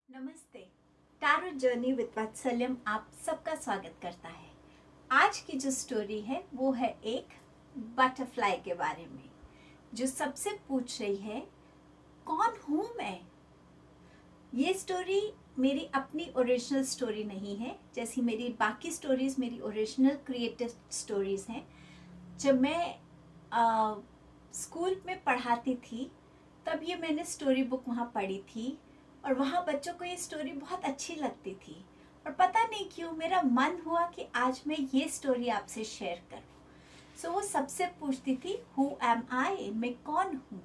नमस्ते। Tarot journey with वात्सल्यम आप सबका स्वागत करता है। आज की जो स्टोरी है वो है एक बटरफ्लाई के बारे में, जो सबसे पूछ रही है कौन हूँ मैं। ये स्टोरी मेरी अपनी ओरिजिनल स्टोरी नहीं है, जैसी मेरी बाकी स्टोरीज मेरी ओरिजिनल क्रिएटिव स्टोरीज हैं। जब मैं स्कूल में पढ़ाती थी तब ये मैंने स्टोरी बुक वहाँ पढ़ी थी और वहाँ बच्चों को ये स्टोरी बहुत अच्छी लगती थी और पता नहीं क्यों मेरा मन हुआ कि आज मैं ये स्टोरी आपसे शेयर करूँ। सो वो सबसे पूछती थी हु एम आई, मैं कौन हूँ।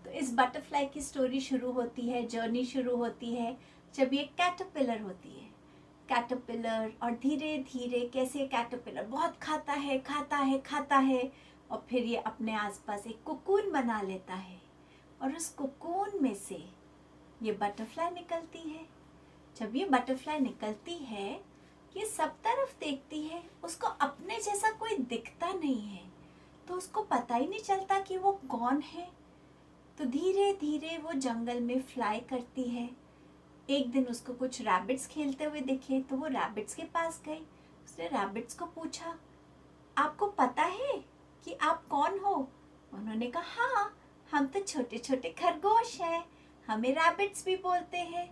तो इस बटरफ्लाई की स्टोरी शुरू होती है, जर्नी शुरू होती है जब ये कैटरपिलर होती है। कैटरपिलर और धीरे धीरे कैसे कैटरपिलर बहुत खाता है खाता है खाता है और फिर ये अपने आसपास एक कोकून बना लेता है और उस कोकून में से ये बटरफ्लाई निकलती है। जब ये बटरफ्लाई निकलती है ये सब तरफ देखती है, उसको अपने जैसा कोई दिखता नहीं है तो उसको पता ही नहीं चलता कि वो कौन है। तो धीरे धीरे वो जंगल में फ्लाई करती है। एक दिन उसको कुछ रैबिट्स खेलते हुए दिखे तो वो रैबिट्स के पास गई। उसने रैबिट्स को पूछा आपको पता है कि आप कौन हो। उन्होंने कहा हाँ, हम तो छोटे छोटे खरगोश हैं, हमें रैबिट्स भी बोलते हैं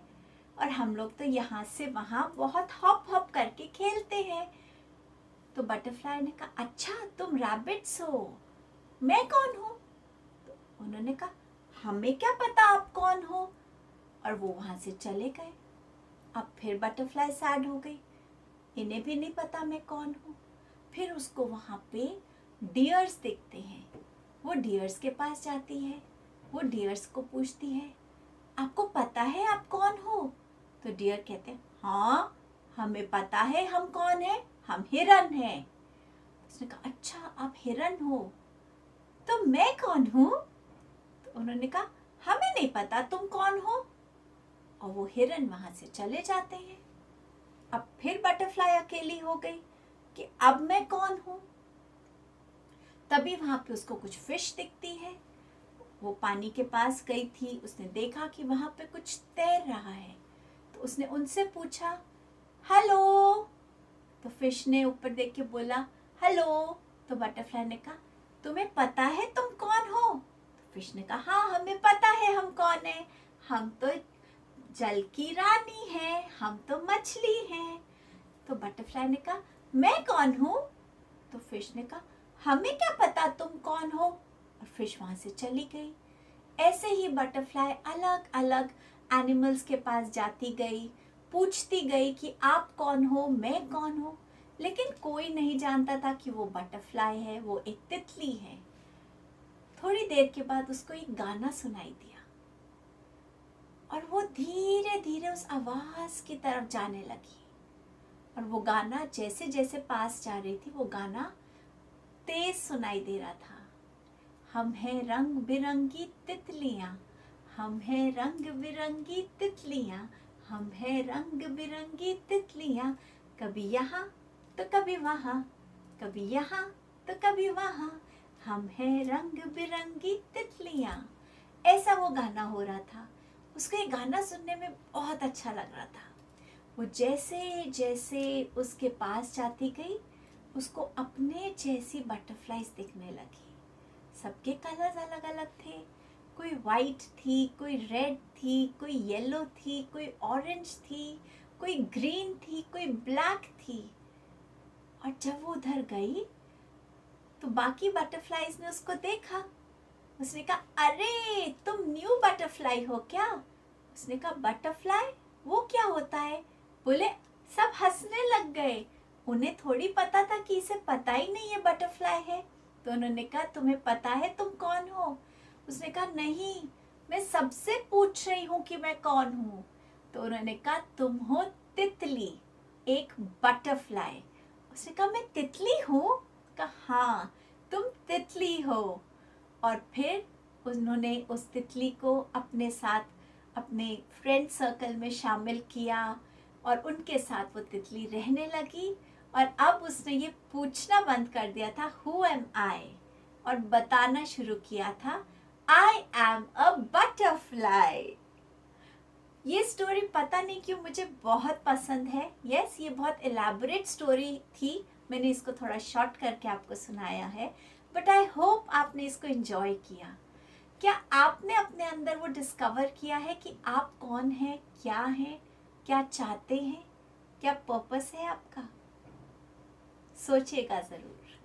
और हम लोग तो यहाँ से वहाँ बहुत हॉप हॉप करके खेलते हैं। तो बटरफ्लाई ने कहा अच्छा तुम रैबिट्स हो, मैं कौन हूँ। तो उन्होंने कहा हमें क्या पता आप कौन हो, और वो वहाँ से चले गए। अब फिर बटरफ्लाई सैड हो गई, इन्हें भी नहीं पता मैं कौन हूँ। फिर उसको वहाँ पे डियर्स दिखते हैं, वो डियर्स के पास जाती है। वो डियर्स को पूछती है आपको पता है आप कौन हो। तो डियर कहते हैं हाँ हमें पता है हम कौन है, हम हिरन हैं। उसने कहा अच्छा आप हिरन हो, तो मैं कौन हूँ। तो उन्होंने कहा हमें नहीं पता तुम कौन हो, और वो हिरन वहां से चले जाते हैं। अब फिर बटरफ्लाई अकेली हो गई कि अब मैं कौन हूँ। तभी वहां पे उसको कुछ फिश दिखती है। वो पानी के पास गई थी, उसने देखा कि वहां पे कुछ तैर रहा है तो उसने उनसे पूछा हेलो। तो फिश ने ऊपर देख के बोला हेलो। तो बटरफ्लाई ने कहा तुम्हें पता है तुम कौन हो। तो फिश ने कहा हाँ हमें पता है हम कौन है, हम तो जल की रानी है, हम तो मछली हैं। तो बटरफ्लाई ने कहा मैं कौन हूँ। तो फिश ने कहा हमें क्या पता तुम कौन हो, और फिश वहां से चली गई। ऐसे ही बटरफ्लाई अलग अलग एनिमल्स के पास जाती गई, पूछती गई कि आप कौन हो, मैं कौन हूँ, लेकिन कोई नहीं जानता था कि वो बटरफ्लाई है, वो एक तितली है। थोड़ी देर के बाद उसको एक गाना सुनाई दिया और वो धीरे धीरे उस आवाज की तरफ जाने लगी। और वो गाना जैसे जैसे पास जा रही थी वो गाना तेज सुनाई दे रहा था। हम हैं रंग बिरंगी तितलियां, हम हैं रंग बिरंगी तितलियां, हम हैं रंग बिरंगी तितलियां, कभी यहाँ तो कभी वहाँ, कभी यहाँ तो कभी वहाँ, हम हैं रंग बिरंगी तितलियां। ऐसा वो गाना हो रहा था। उसको ये गाना सुनने में बहुत अच्छा लग रहा था। वो जैसे जैसे उसके पास जाती गई उसको अपने जैसी बटरफ्लाईज दिखने लगी। सबके कलर्स अलग अलग थे, कोई वाइट थी, कोई रेड थी, कोई येलो थी, कोई ऑरेंज थी, कोई ग्रीन थी, कोई ब्लैक थी। और जब वो उधर गई तो बाकी बटरफ्लाईज ने उसको देखा। उसने कहा अरे तुम न्यू बटरफ्लाई हो क्या। उसने कहा बटरफ्लाई वो क्या होता है। बोले सब हंसने लग गए, उन्हें थोड़ी पता था कि इसे पता ही नहीं है बटरफ्लाई है। तो उन्होंने कहा तुम्हें पता है तुम कौन हो। उसने कहा नहीं, मैं सबसे पूछ रही हूँ कि मैं कौन हूँ। तो उन्होंने कहा तुम हो तितली, एक बटरफ्लाई। उसने कहा मैं तितली हूँ। कहा हाँ तुम तितली हो। और फिर उन्होंने उस तितली को अपने साथ अपने फ्रेंड सर्कल में शामिल किया और उनके साथ वो तितली रहने लगी। और अब उसने ये पूछना बंद कर दिया था हु एम आई, और बताना शुरू किया था आई एम अ बटरफ्लाई। ये स्टोरी पता नहीं क्यों मुझे बहुत पसंद है। यस, ये बहुत एलैबोरेट स्टोरी थी, मैंने इसको थोड़ा शॉर्ट करके आपको सुनाया है, बट आई होप आपने इसको एंजॉय किया। क्या आपने अपने अंदर वो डिस्कवर किया है कि आप कौन हैं, क्या चाहते हैं, क्या पर्पस है आपका? सोचिएगा ज़रूर।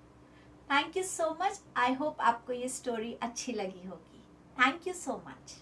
Thank you so much. I hope आपको ये स्टोरी अच्छी लगी होगी। Thank you so much.